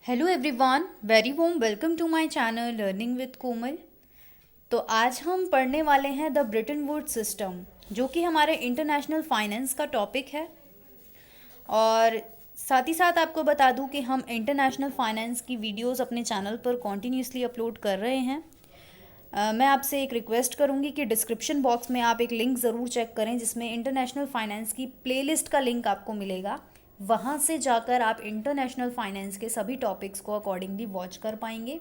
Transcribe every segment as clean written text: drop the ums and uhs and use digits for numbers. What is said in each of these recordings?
Hello everyone, very warm welcome to my channel learning with Komal. तो आज हम पढ़ने वाले हैं द ब्रेटन वुड्स सिस्टम, जो कि हमारे इंटरनेशनल फाइनेंस का टॉपिक है। और साथ ही साथ आपको बता दूं कि हम इंटरनेशनल फाइनेंस की वीडियोस अपने चैनल पर कॉन्टीन्यूसली अपलोड कर रहे हैं। मैं आपसे एक रिक्वेस्ट करूंगी कि डिस्क्रिप्शन बॉक्स में आप एक लिंक ज़रूर चेक करें, जिसमें इंटरनेशनल फाइनेंस की प्लेलिस्ट का लिंक आपको मिलेगा। वहाँ से जाकर आप इंटरनेशनल फाइनेंस के सभी टॉपिक्स को अकॉर्डिंगली वॉच कर पाएंगे।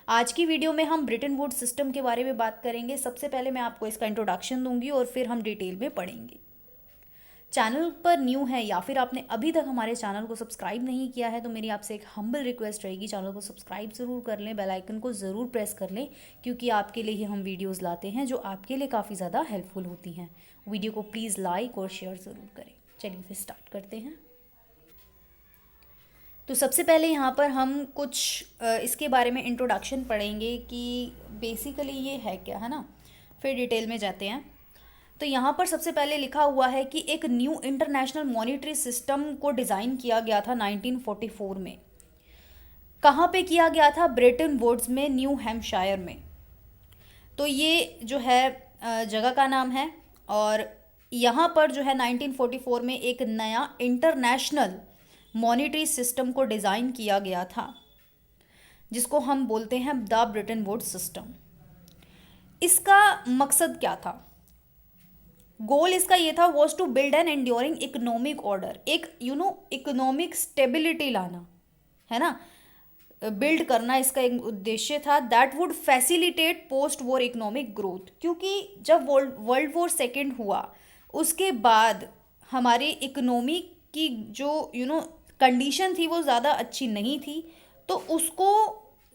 आज की वीडियो में हम ब्रेटन वुड्स सिस्टम के बारे में बात करेंगे। सबसे पहले मैं आपको इसका इंट्रोडक्शन दूंगी और फिर हम डिटेल में पढ़ेंगे। चैनल पर न्यू है या फिर आपने अभी तक हमारे चैनल को सब्सक्राइब नहीं किया है, तो मेरी आपसे एक हम्बल रिक्वेस्ट रहेगी, चैनल को सब्सक्राइब ज़रूर कर लें, बेल आइकन को ज़रूर प्रेस कर लें, क्योंकि आपके लिए ही हम वीडियोस लाते हैं जो आपके लिए काफ़ी ज़्यादा हेल्पफुल होती हैं। वीडियो को प्लीज़ लाइक और शेयर ज़रूर करें। चलिए फिर स्टार्ट करते हैं। तो सबसे पहले यहाँ पर हम कुछ इसके बारे में इंट्रोडक्शन पढ़ेंगे कि बेसिकली ये है क्या, है ना। फिर डिटेल में जाते हैं। तो यहाँ पर सबसे पहले लिखा हुआ है कि एक न्यू इंटरनेशनल मॉनेटरी सिस्टम को डिज़ाइन किया गया था 1944 में। कहाँ पे किया गया था? ब्रेटन वुड्स में, न्यू हैम्पशायर में। तो ये जो है जगह का नाम है। और यहाँ पर जो है 1944 में एक नया इंटरनेशनल मॉनेटरी सिस्टम को डिज़ाइन किया गया था, जिसको हम बोलते हैं द ब्रेटन वुड्स सिस्टम। इसका मकसद क्या था? गोल इसका ये था, was to build an enduring economic order, एक इकोनॉमिक स्टेबिलिटी लाना, है ना, बिल्ड करना इसका एक उद्देश्य था। That would facilitate post war economic growth, क्योंकि जब वर्ल्ड वॉर सेकेंड हुआ उसके बाद हमारी इकोनॉमी की जो कंडीशन थी वो ज़्यादा अच्छी नहीं थी। तो उसको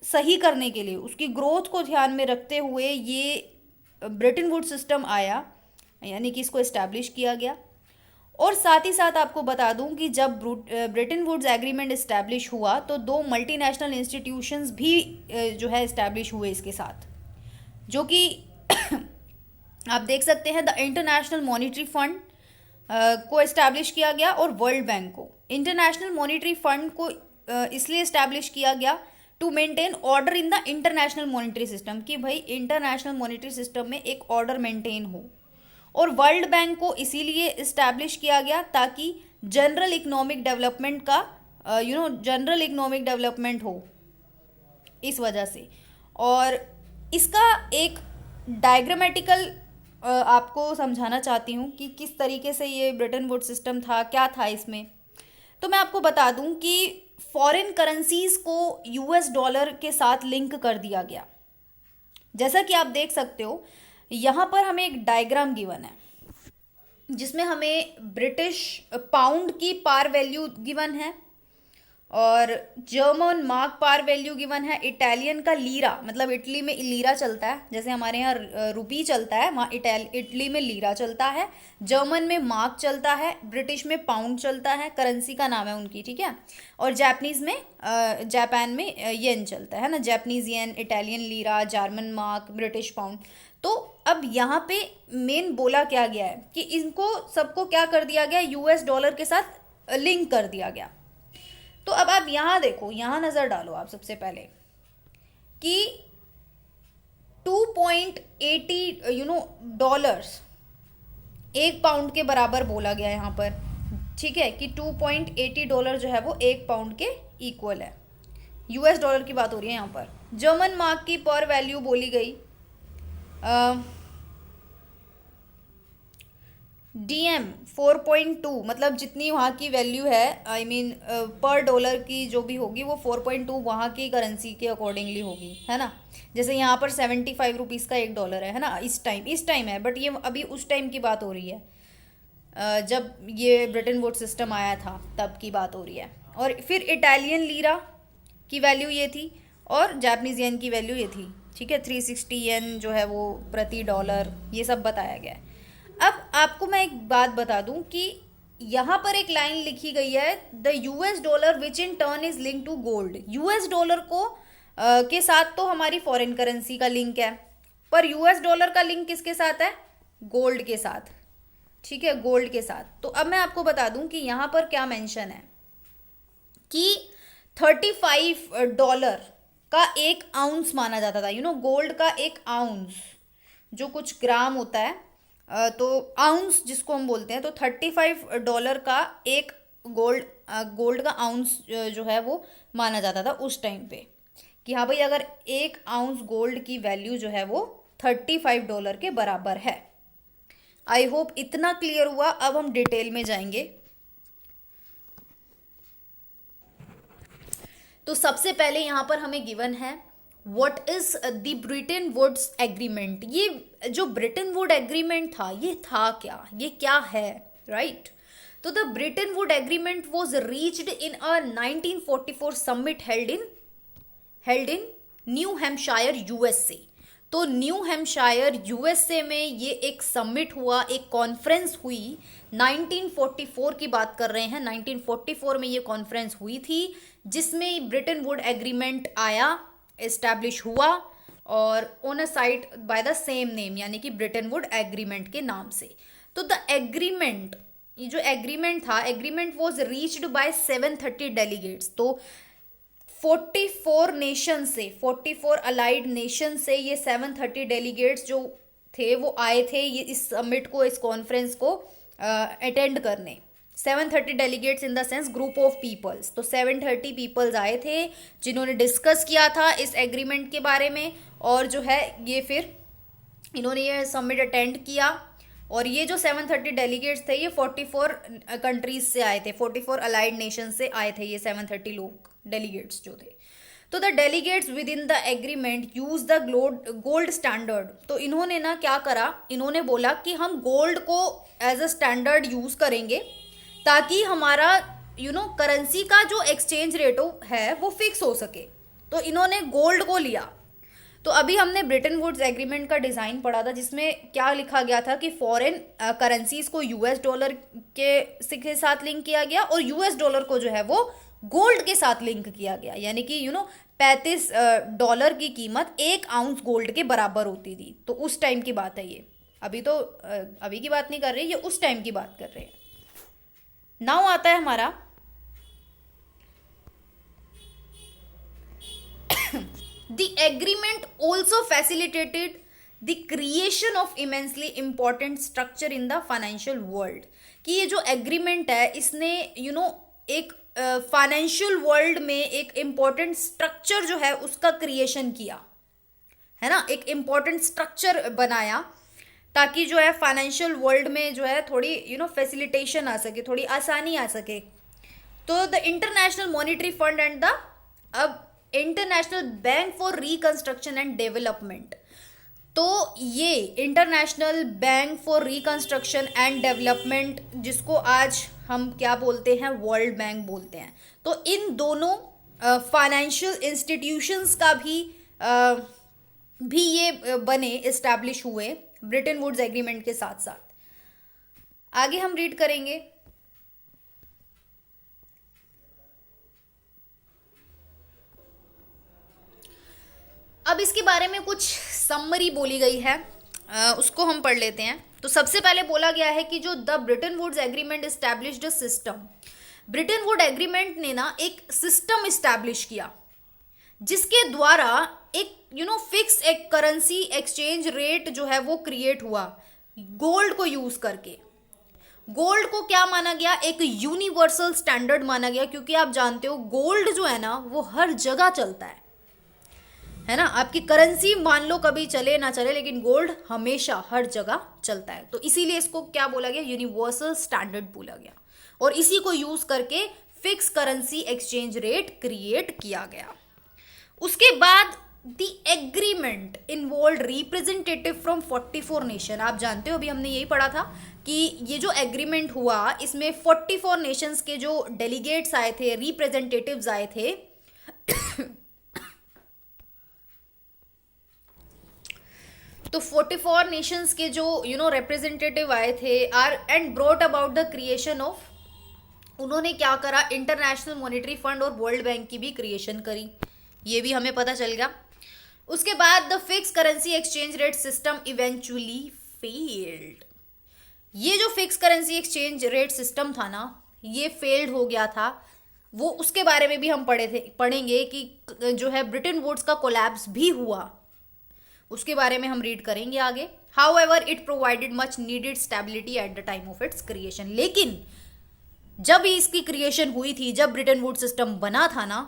सही करने के लिए, उसकी ग्रोथ को ध्यान में रखते हुए ये ब्रेटन वुड्स सिस्टम आया, यानी कि इसको इस्टेब्लिश किया गया। और साथ ही साथ आपको बता दूं कि जब ब्रेटन वुड्स एग्रीमेंट इस्टेब्लिश हुआ तो दो मल्टीनेशनल इंस्टीट्यूशंस भी जो है इस्टेब्लिश हुए इसके साथ, जो कि आप देख सकते हैं, द इंटरनेशनल मॉनेटरी फंड को इस्टेब्लिश किया गया और वर्ल्ड बैंक को। इंटरनेशनल मॉनेटरी फंड को इसलिए इस्टेब्लिश किया गया to maintain order in the international monetary system, कि भाई इंटरनेशनल मॉनेटरी सिस्टम में एक ऑर्डर मेंटेन हो। और वर्ल्ड बैंक को इसीलिए इस्टेब्लिश किया गया ताकि जनरल इकोनॉमिक डेवलपमेंट का जनरल इकोनॉमिक डेवलपमेंट हो, इस वजह से। और इसका एक डायग्रामेटिकल आपको समझाना चाहती हूँ कि किस तरीके से ये ब्रेटन वुड्स सिस्टम था, क्या था इसमें। तो मैं आपको बता दूं कि फॉरेन करेंसीज को यूएस डॉलर के साथ लिंक कर दिया गया। जैसा कि आप देख सकते हो, यहाँ पर हमें एक डायग्राम गिवन है जिसमें हमें ब्रिटिश पाउंड की पार वैल्यू गिवन है और German mark par value given है। इटालियन का लीरा, मतलब इटली में लीरा चलता है, जैसे हमारे यहाँ रुपी चलता है, वहाँ इटली में लीरा चलता है। जर्मन में मार्क चलता है, ब्रिटिश में पाउंड चलता है, करेंसी का नाम है उनकी, ठीक है। और जापानीज में जापान में येन चलता है ना, Japanese yen, Italian lira, German mark, British pound. तो अब यहाँ पे मेन बोला क्या गया है कि इनको सबको क्या कर दिया गया, यूएस डॉलर के साथ लिंक कर दिया गया। तो अब आप यहाँ देखो, यहाँ नज़र डालो आप सबसे पहले कि 2.80 डॉलर्स एक पाउंड के बराबर बोला गया यहाँ पर, ठीक है, कि 2.80 डॉलर जो है वो एक पाउंड के इक्वल है। यूएस डॉलर की बात हो रही है यहाँ पर। जर्मन मार्क की पर वैल्यू बोली गई डीएम 4.2, मतलब जितनी वहाँ की वैल्यू है, आई मीन पर डॉलर की जो भी होगी वो 4.2 वहाँ की करेंसी के अकॉर्डिंगली होगी, है ना। जैसे यहाँ पर 75 रुपीज़ का एक डॉलर है ना, इस टाइम है, बट ये अभी उस टाइम की बात हो रही है जब ये ब्रेटन वुड्स सिस्टम आया था, तब की बात हो रही है। और फिर इटालियन लीरा की वैल्यू ये थी और जापानीज येन की वैल्यू ये थी, ठीक है। 360 येन जो है वो प्रति डॉलर, ये सब बताया गया है। अब आपको मैं एक बात बता दूं कि यहाँ पर एक लाइन लिखी गई है, the US dollar which in turn is link to gold. US dollar को के साथ तो हमारी फॉरेन करेंसी का लिंक है, पर यूएस डॉलर का लिंक किसके साथ है? गोल्ड के साथ, ठीक है, गोल्ड के साथ। तो अब मैं आपको बता दूं कि यहाँ पर क्या मेंशन है कि $35 का एक आउंस माना जाता था। गोल्ड का एक आउंस जो कुछ ग्राम होता है, तो आउंस जिसको हम बोलते हैं, तो $35 का एक गोल्ड का आउंस जो है वो माना जाता था उस टाइम पे, कि हाँ भाई अगर एक आउंस गोल्ड की वैल्यू जो है वो $35 के बराबर है। आई होप इतना क्लियर हुआ। अब हम डिटेल में जाएंगे। तो सबसे पहले यहाँ पर हमें गिवन है what is the Bretton Woods agreement. ये जो ब्रिटेन वुड एग्रीमेंट था ये था क्या, ये क्या है, राइट? तो the Britain Wood agreement was reached in a 1944 summit held in new Hampshire USA. तो न्यू हैम्पशायर यूएसए में ये एक समिट हुआ, एक कॉन्फ्रेंस हुई। 1944 की बात कर रहे हैं, 1944 में ये कॉन्फ्रेंस हुई थी जिसमें ब्रिटेन वुड एग्रीमेंट आया, एस्टैब्लिश हुआ, और on a site by the same name, यानी कि ब्रिटेन वुड एग्रीमेंट के नाम से। तो द एग्रीमेंट, ये जो एग्रीमेंट था, agreement was reached by 730 delegates. तो 44 नेशन से, 44 अलाइड नेशन से ये 730 डेलीगेट्स जो थे वो आए थे ये इस समिट को, इस कॉन्फ्रेंस को अटेंड करने। 730 delegates in the sense group of peoples. तो 730 पीपल्स आए थे जिन्होंने डिस्कस किया था इस एग्रीमेंट के बारे में, और जो है ये फिर इन्होंने ये समिट अटेंड किया। और ये जो 730 डेलीगेट्स थे ये 44 कंट्रीज से आए थे, 44 अलाइड नेशन से आए थे ये 730 लोग, डेलीगेट्स जो थे। तो the delegates with in the agreement use the gold standard. तो इन्होंने ना क्या करा, इन्होंने बोला कि हम गोल्ड को एज अ स्टैंडर्ड यूज करेंगे ताकि हमारा करेंसी का जो एक्सचेंज रेट है वो फिक्स हो सके। तो इन्होंने गोल्ड को लिया। तो अभी हमने ब्रिटेन वुड्स एग्रीमेंट का डिज़ाइन पढ़ा था जिसमें क्या लिखा गया था कि फॉरेन करेंसीज को यूएस डॉलर के साथ लिंक किया गया और यूएस डॉलर को जो है वो गोल्ड के साथ लिंक किया गया, यानी कि $35 की कीमत एक आउंस गोल्ड के बराबर होती थी। तो उस टाइम की बात है ये, अभी की बात नहीं कर रहे, ये उस टाइम की बात कर रहे हैं। नाउ आता है हमारा The agreement also facilitated the creation of immensely important structure in the financial world। कि ये जो एग्रीमेंट है इसने एक फाइनेंशियल वर्ल्ड में एक इम्पॉर्टेंट स्ट्रक्चर जो है उसका क्रिएशन किया है ना, एक इम्पॉर्टेंट स्ट्रक्चर बनाया ताकि जो है फाइनेंशियल वर्ल्ड में जो है थोड़ी फैसिलिटेशन आ सके, थोड़ी आसानी आ सके। तो the international monetary fund and the अब international bank for reconstruction and development. तो ये international bank for reconstruction and development, जिसको आज हम क्या बोलते हैं, वर्ल्ड बैंक बोलते हैं। तो इन दोनों फाइनेंशियल इंस्टीट्यूशंस का भी ये बने, इस्टेब्लिश हुए ब्रिटेन वुड्स एग्रीमेंट के साथ साथ। आगे हम रीड करेंगे। अब इसके बारे में कुछ समरी बोली गई है, उसको हम पढ़ लेते हैं। तो सबसे पहले बोला गया है कि जो the Bretton Woods agreement established a system. Bretton Wood agreement ने ना एक सिस्टम एस्टैब्लिश किया जिसके द्वारा एक फिक्स एक करेंसी एक्सचेंज रेट जो है वो क्रिएट हुआ गोल्ड को यूज करके। गोल्ड को क्या माना गया, एक यूनिवर्सल स्टैंडर्ड माना गया, क्योंकि आप जानते हो गोल्ड जो है ना वो हर जगह चलता है ना। आपकी करेंसी मान लो कभी चले ना चले, लेकिन गोल्ड हमेशा हर जगह चलता है। तो इसीलिए इसको क्या बोला गया, यूनिवर्सल स्टैंडर्ड बोला गया, और इसी को यूज करके fix currency exchange rate create किया गया। उसके बाद the agreement involve representative from 44 nation. आप जानते हो अभी हमने यही पढ़ा था कि ये जो एग्रीमेंट हुआ इसमें 44 नेशंस के जो डेलीगेट्स आए थे, रिप्रेजेंटेटिव्स आए थे तो 44 नेशंस के जो रिप्रेजेंटेटिव आए थे are and brought about the creation of, उन्होंने क्या करा, इंटरनेशनल मॉनेटरी फंड और वर्ल्ड बैंक की भी क्रिएशन करी, ये भी हमें पता चल गया। उसके बाद the fix currency exchange rate system eventually failed. ये जो fix currency exchange rate system था ना ये फेल्ड हो गया था। वो उसके बारे में भी हम पढ़ेंगे कि जो है ब्रिटेन वुड्स का कोलैप्स भी हुआ, उसके बारे में हम रीड करेंगे आगे। How ever it provided much needed stability at the time of its creation. लेकिन जब इसकी क्रिएशन हुई थी, जब ब्रिटेन वुड सिस्टम बना था ना,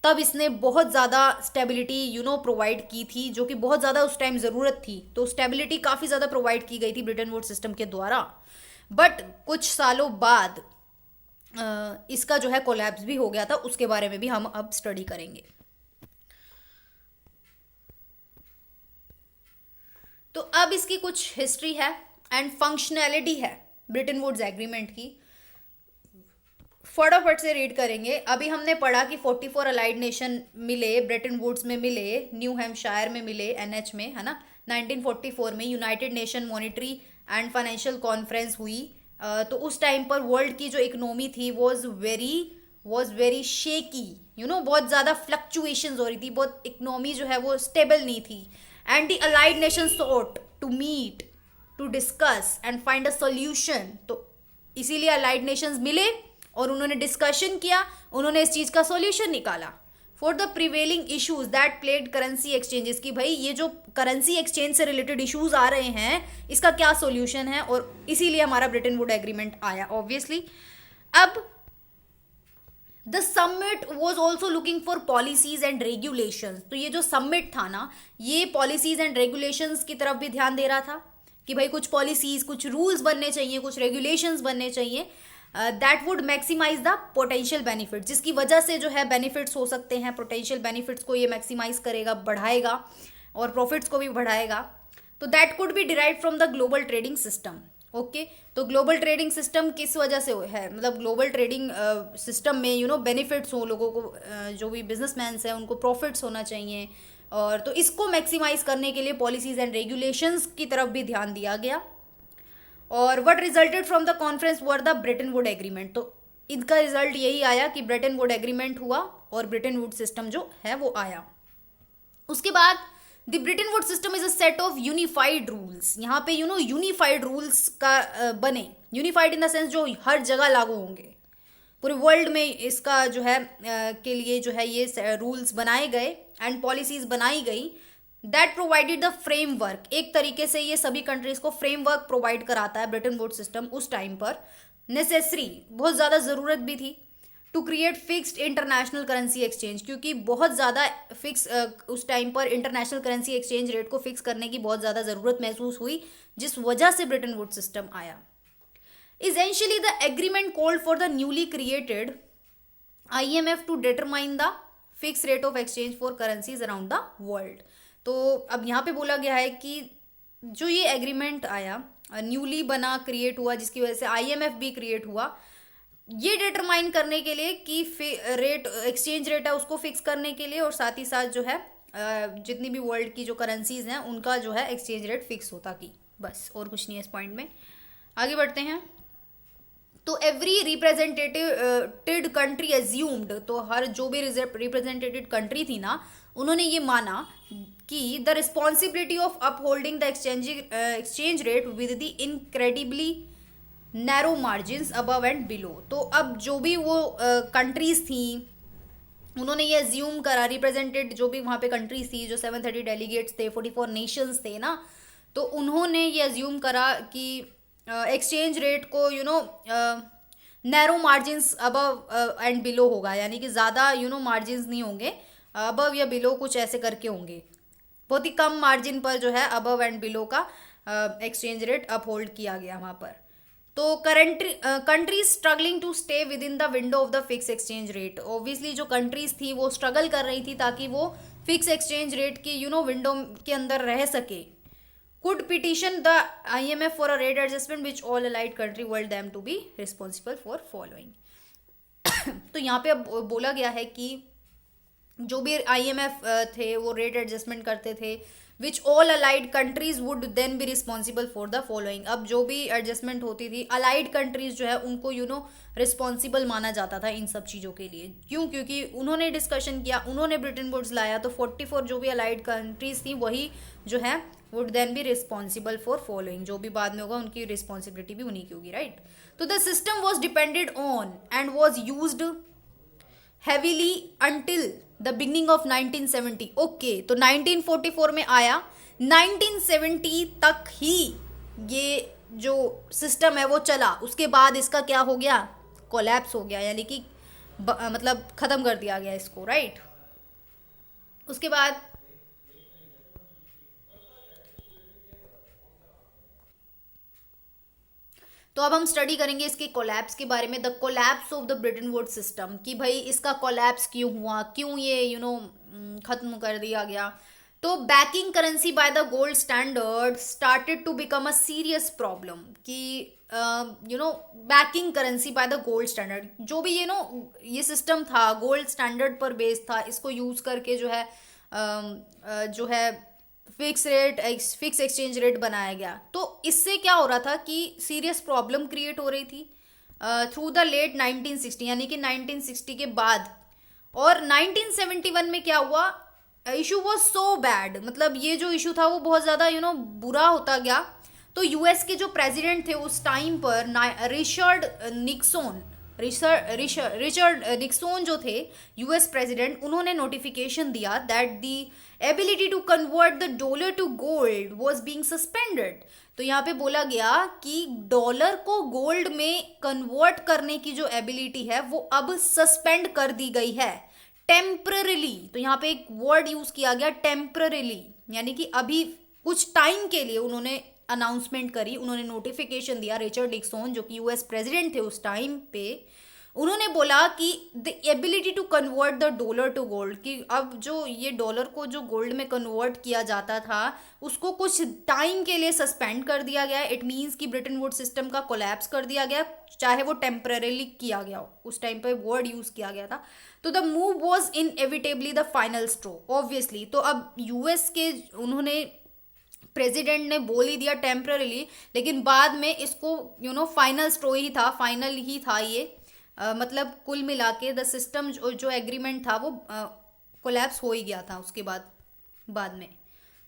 तब इसने बहुत ज़्यादा स्टेबिलिटी प्रोवाइड की थी, जो कि बहुत ज़्यादा उस टाइम ज़रूरत थी। तो स्टेबिलिटी काफ़ी ज़्यादा प्रोवाइड की गई थी ब्रिटेन वुड सिस्टम के द्वारा। बट कुछ सालों बाद इसका जो है कोलैप्स भी हो गया था, उसके बारे में भी हम अब स्टडी करेंगे। तो अब इसकी कुछ हिस्ट्री है एंड फंक्शनैलिटी है ब्रिटेन वुड्स एग्रीमेंट की, फटाफट से रीड करेंगे। अभी हमने पढ़ा कि 44 अलाइड नेशन मिले, ब्रिटेन वुड्स में मिले, न्यू हैम्पशायर में मिले, एनएच में, है ना। 1944 में United nation monetary and financial conference हुई। तो उस टाइम पर वर्ल्ड की जो इकोनॉमी थी वॉज वेरी शेकी, बहुत ज़्यादा फ्लक्चुएशंस हो रही थी, बहुत इकोनॉमी जो है वो स्टेबल नहीं थी। And the allied nation sought to meet, to discuss and find a solution. तो इसीलिए अलाइड नेशंस मिले और उन्होंने डिस्कशन किया, उन्होंने इस चीज़ का सॉल्यूशन निकाला for the prevailing issues that plagued currency exchanges, की भाई ये जो करेंसी एक्सचेंज से रिलेटेड इश्यूज आ रहे हैं, इसका क्या सॉल्यूशन है। और इसीलिए हमारा ब्रिटेन वुड एग्रीमेंट आया ऑब्वियसली। अब the summit was also looking for policies and regulations. तो ये जो समिट था ना, ये पॉलिसीज एंड रेगुलेशंस की तरफ भी ध्यान दे रहा था कि भाई कुछ पॉलिसीज, कुछ रूल्स बनने चाहिए, कुछ रेगुलेशंस बनने चाहिए that would maximize the potential benefit, जिसकी वजह से जो है बेनिफिट्स हो सकते हैं, पोटेंशियल बेनिफिट्स को ये मैक्सिमाइज करेगा, बढ़ाएगा, और प्रॉफिट्स को भी बढ़ाएगा। तो that could be derive from the global trading system. Okay, तो ग्लोबल ट्रेडिंग सिस्टम किस वजह से है, मतलब ग्लोबल ट्रेडिंग सिस्टम में बेनिफिट्स हो लोगों को, जो भी बिजनेसमैन हैं उनको प्रॉफिट्स होना चाहिए, और तो इसको मैक्सिमाइज करने के लिए पॉलिसीज एंड रेगुलेशंस की तरफ भी ध्यान दिया गया। और what resulted from the conference were the Britain Wood agreement. तो इनका रिजल्ट यही आया कि ब्रिटेन वुड एग्रीमेंट हुआ और ब्रिटेन वुड सिस्टम जो है वो आया। उसके बाद the Britain Wood system is a set of unified rules. यहाँ पे यूनिफाइड रूल्स का बने, यूनिफाइड इन द सेंस जो हर जगह लागू होंगे, पूरे वर्ल्ड में इसका जो है के लिए जो है ये रूल्स बनाए गए एंड पॉलिसीज बनाई गई। दैट प्रोवाइडेड द फ्रेमवर्क, एक तरीके से ये सभी कंट्रीज को फ्रेमवर्क प्रोवाइड कराता है ब्रिटेन वुड सिस्टम उस टाइम पर। नेसेसरी, बहुत ज़्यादा ज़रूरत भी थी, to create fixed international currency exchange, क्योंकि बहुत ज़्यादा फिक्स उस टाइम पर इंटरनेशनल करेंसी एक्सचेंज रेट को फिक्स करने की बहुत ज़्यादा ज़रूरत महसूस हुई, जिस वजह से ब्रिटेन वुड सिस्टम आया। Essentially, the agreement called for the newly created IMF to determine the fixed rate of exchange for currencies around the world. तो अब यहाँ पे बोला गया है कि जो ये एग्रीमेंट आया, न्यूली बना, क्रिएट हुआ, जिसकी वजह से IMF भी क्रिएट हुआ, ये डिटरमाइन करने के लिए कि रेट, एक्सचेंज रेट है उसको फिक्स करने के लिए, और साथ ही साथ जो है जितनी भी वर्ल्ड की जो करेंसीज हैं उनका जो है एक्सचेंज रेट फिक्स होता कि, बस और कुछ नहीं है इस पॉइंट में। आगे बढ़ते हैं। तो एवरी रिप्रेजेंटेटेड कंट्री एज्यूम्ड, तो हर जो भी रिप्रेजेंटेटेड कंट्री थी ना, उन्होंने ये माना कि the responsibility of upholding the exchange rate with the incredibly narrow margin above and below. तो अब जो भी वो कंट्रीज थी, उन्होंने ये एज्यूम करा, रिप्रेजेंटेड जो भी वहाँ पे कंट्रीज थी, जो 730 डेलीगेट्स थे, 44 नेशंस थे ना, तो उन्होंने ये एज्यूम करा कि एक्सचेंज रेट को narrow margins above and below होगा, यानी कि ज़्यादा मार्जिन्स नहीं होंगे, अबव या बिलो कुछ ऐसे करके होंगे, बहुत ही कम मार्जिन पर जो है अबव एंड बिलो का एक्सचेंज रेट अपहोल्ड किया गया वहाँ पर। तो countries struggling to stay within the window of the fix exchange rate, obviously जो कंट्रीज थी वो स्ट्रगल कर रही थी ताकि वो फिक्स एक्सचेंज रेट की विंडो के अंदर रह सके। could petition the IMF for a rate adjustment which all allied country want them to be responsible for following। तो यहाँ पे अब बोला गया है कि जो भी IMF थे वो रेट एडजस्टमेंट करते थे, which all allied countries would then be responsible for the following. अब जो भी एडजस्टमेंट होती थी, अलाइड कंट्रीज जो है उनको रिस्पॉन्सिबल माना जाता था इन सब चीज़ों के लिए। क्यों? क्योंकि उन्होंने डिस्कशन किया, उन्होंने ब्रिटेन वुड्स लाया, तो 44 जो भी अलाइड कंट्रीज थी वही जो है would then be responsible for following, जो भी बाद में होगा उनकी रिस्पॉन्सिबिलिटी भी उन्हीं की होगी, राइट। तो the system was depended on and was used heavily until the beginning of 1970। Okay, तो 1944 में आया, 1970 तक ही ये जो सिस्टम है वो चला। उसके बाद इसका क्या हो गया, कोलैप्स हो गया, यानी कि मतलब खत्म कर दिया गया इसको, राइट। उसके बाद तो अब हम स्टडी करेंगे इसके कोलैप्स के बारे में, the collapse of the Bretton Woods system, कि भाई इसका कोलैप्स क्यों हुआ, क्यों ये खत्म कर दिया गया। तो backing currency by the gold standard started to become a serious problem, कि backing currency by the gold standard, जो भी ये सिस्टम था गोल्ड स्टैंडर्ड पर बेस्ड था, इसको यूज करके जो है फिक्स एक्सचेंज रेट बनाया गया। तो इससे क्या हो रहा था कि सीरियस प्रॉब्लम क्रिएट हो रही थी थ्रू द लेट 1960, यानी कि 1960 के बाद। और 1971 में क्या हुआ, इशू वॉज सो बैड, मतलब ये जो इशू था वो बहुत ज़्यादा बुरा होता गया। तो यूएस के जो प्रेसिडेंट थे उस टाइम पर रिचर्ड निक्सन जो थे यूएस प्रेसिडेंट, उन्होंने नोटिफिकेशन दिया that the ability to convert the dollar to gold was being suspended. तो यहाँ पे बोला गया कि डॉलर को गोल्ड में कन्वर्ट करने की जो एबिलिटी है वो अब सस्पेंड कर दी गई है टेम्पररीली। तो यहाँ पे एक वर्ड यूज किया गया टेम्पररीली, यानी कि अभी कुछ टाइम के लिए उन्होंने अनाउंसमेंट करी, उन्होंने नोटिफिकेशन दिया। रिचर्ड निक्सन जो कि यूएस प्रेसिडेंट थे उस टाइम पे, उन्होंने बोला कि the ability to convert the dollar to gold, कि अब जो ये डॉलर को जो गोल्ड में कन्वर्ट किया जाता था उसको कुछ टाइम के लिए सस्पेंड कर दिया गया। इट मीन्स कि ब्रिटेन वुड्स सिस्टम का कोलैप्स कर दिया गया, चाहे वो टेम्पररीली किया गया हो, उस टाइम पे वर्ड यूज किया गया था। तो the move was inevitably the final straw, obviously. तो अब यूएस के उन्होंने प्रेसिडेंट ने बोल ही दिया टेम्पररीली, लेकिन बाद में इसको फाइनल स्ट्रो ही था, फाइनल ही था ये। मतलब कुल मिला के द सिस्टम जो एग्रीमेंट था वो कोलैप्स हो ही गया था उसके बाद में।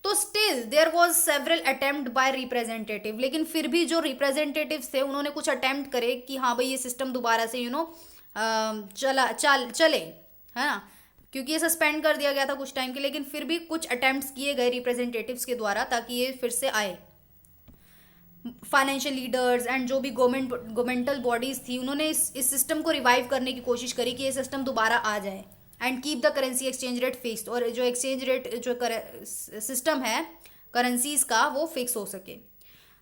तो still there was several attempt by representative, लेकिन फिर भी जो रिप्रेजेंटेटिव्स थे उन्होंने कुछ अटेम्प्ट करे कि हाँ भाई ये सिस्टम दोबारा से चले, है ना, क्योंकि ये सस्पेंड कर दिया गया था कुछ टाइम के, लेकिन फिर भी कुछ अटेम्प्ट्स किए गए रिप्रेजेंटेटिव्स के द्वारा ताकि ये फिर से आए। फाइनेंशियल लीडर्स एंड जो भी गवर्नमेंटल बॉडीज थी उन्होंने इस सिस्टम को रिवाइव करने की कोशिश करी कि ये सिस्टम दोबारा आ जाए and keep the currency exchange rate fixed, और जो एक्सचेंज रेट जो सिस्टम है करेंसीज का वो फिक्स हो सके।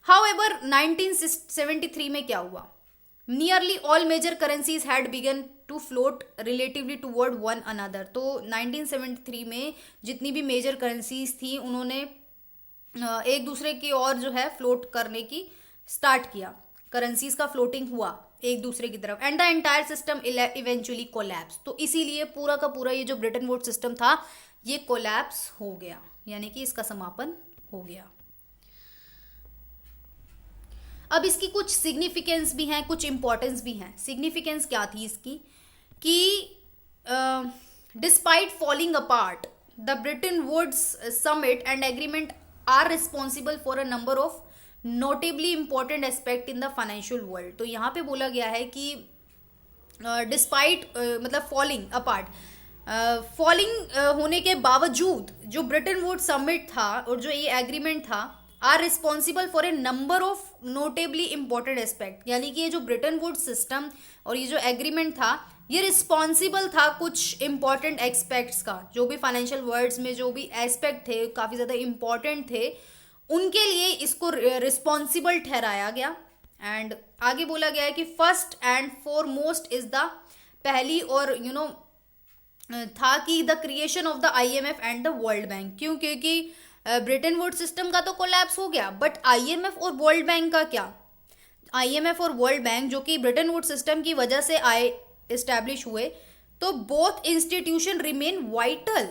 हाउएवर 1973 में क्या हुआ, nearly all major currencies had began to float relatively toward one another. तो 1973 में जितनी भी मेजर करेंसीज थी उन्होंने एक दूसरे की ओर जो है फ्लोट करने की स्टार्ट किया, करेंसीज का फ्लोटिंग हुआ एक दूसरे की तरफ, and the entire system eventually collapse. तो इसीलिए पूरा का पूरा ये जो ब्रिटेन वुड्स सिस्टम था ये कोलैप्स हो गया, यानी कि इसका समापन हो गया। अब इसकी कुछ सिग्निफिकेंस भी हैं, कुछ इंपॉर्टेंस भी हैं। सिग्निफिकेंस क्या थी इसकी, कि despite falling apart the Bretton Woods summit and agreement are responsible for a number of notably important aspect in the financial world. तो यहाँ पे बोला गया है कि डिस्पाइट मतलब फॉलिंग अपार्ट, फॉलिंग होने के बावजूद जो ब्रिटेन वुड्स समिट था और जो ये एग्रीमेंट था are responsible for a number of notably important aspect, यानी कि ये जो ब्रिटेन वुड्स सिस्टम और ये जो एग्रीमेंट था ये रिस्पॉन्सिबल था कुछ इंपॉर्टेंट एस्पेक्ट्स का, जो भी फाइनेंशियल वर्ड्स में जो भी एस्पेक्ट थे काफ़ी ज़्यादा इंपॉर्टेंट थे उनके लिए इसको रिस्पॉन्सिबल ठहराया गया। एंड आगे बोला गया है कि first and foremost is the पहली और था कि the creation of the IMF and the world bank. क्यों, क्योंकि ब्रिटेन वुड्स सिस्टम का तो कोलैप्स हो गया, बट आईएमएफ और वर्ल्ड बैंक का क्या, आईएमएफ और वर्ल्ड बैंक जो कि ब्रिटेन वुड्स सिस्टम की वजह से आए एस्टैब्लिश हुए, तो बोथ इंस्टीट्यूशन रिमेन वाइटल।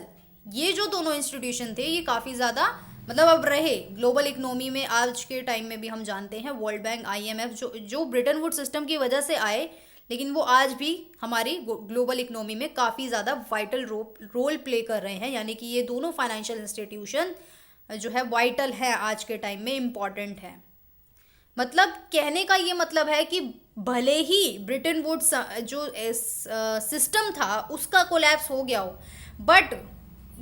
ये जो दोनों इंस्टीट्यूशन थे ये काफ़ी ज़्यादा मतलब अब रहे ग्लोबल इकोनॉमी में, आज के टाइम में भी हम जानते हैं वर्ल्ड बैंक आईएमएफ जो ब्रिटेन वुड्स सिस्टम की वजह से आए, लेकिन वो आज भी हमारी ग्लोबल इकोनॉमी में काफ़ी ज़्यादा वाइटल रोल प्ले कर रहे हैं। यानी कि ये दोनों फाइनेंशियल इंस्टीट्यूशन जो है वाइटल है, आज के टाइम में इम्पॉर्टेंट है। मतलब कहने का ये मतलब है कि भले ही ब्रिटेन वुड्स जो सिस्टम था उसका कोलैप्स हो गया हो, बट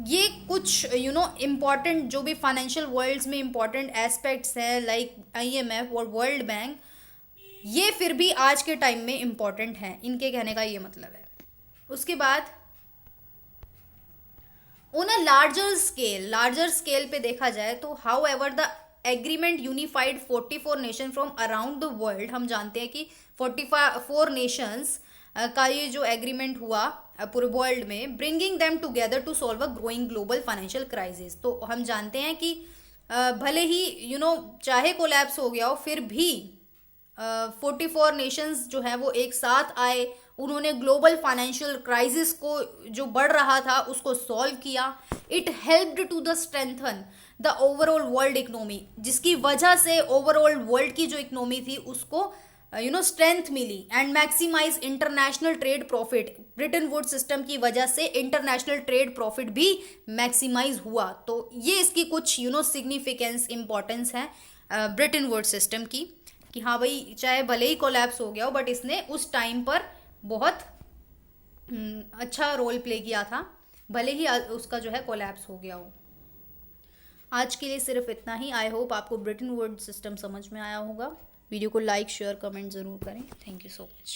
ये कुछ इम्पॉर्टेंट जो भी फाइनेंशियल वर्ल्ड्स में इम्पॉर्टेंट एस्पेक्ट्स हैं लाइक आईएमएफ और वर्ल्ड बैंक, ये फिर भी आज के टाइम में इम्पॉर्टेंट हैं, इनके कहने का ये मतलब है। उसके बाद ऑन अ लार्जर स्केल पे देखा जाए तो how ever the agreement unified 44 nation from around the world, हम जानते हैं कि 44 नेशंस का ये जो एग्रीमेंट हुआ पूरे वर्ल्ड में, bringing them together to solve a growing global financial crisis. तो हम जानते हैं कि भले ही चाहे कोलैप्स हो गया हो, फिर भी 44 नेशंस जो है वो एक साथ आए, उन्होंने ग्लोबल फाइनेंशियल क्राइसिस को जो बढ़ रहा था उसको सॉल्व किया। It helped to the strengthen the overall world economy, जिसकी वजह से ओवरऑल वर्ल्ड की जो इकोनॉमी थी उसको स्ट्रेंथ मिली, and maximize international trade profit. Bretton Wood system की वजह से इंटरनेशनल ट्रेड प्रॉफिट भी मैक्सिमाइज हुआ। तो ये इसकी कुछ सिग्निफिकेंस इंपॉर्टेंस है ब्रिटेन वुड सिस्टम की, कि हाँ भाई चाहे भले ही कोलैप्स हो गया हो बट इसने उस टाइम पर बहुत अच्छा रोल प्ले किया था, भले ही उसका जो है कोलैप्स हो गया हो। आज के लिए सिर्फ इतना ही। आई होप आपको ब्रिटेन वुड सिस्टम समझ में आया होगा। वीडियो को लाइक शेयर कमेंट ज़रूर करें। Thank you so much.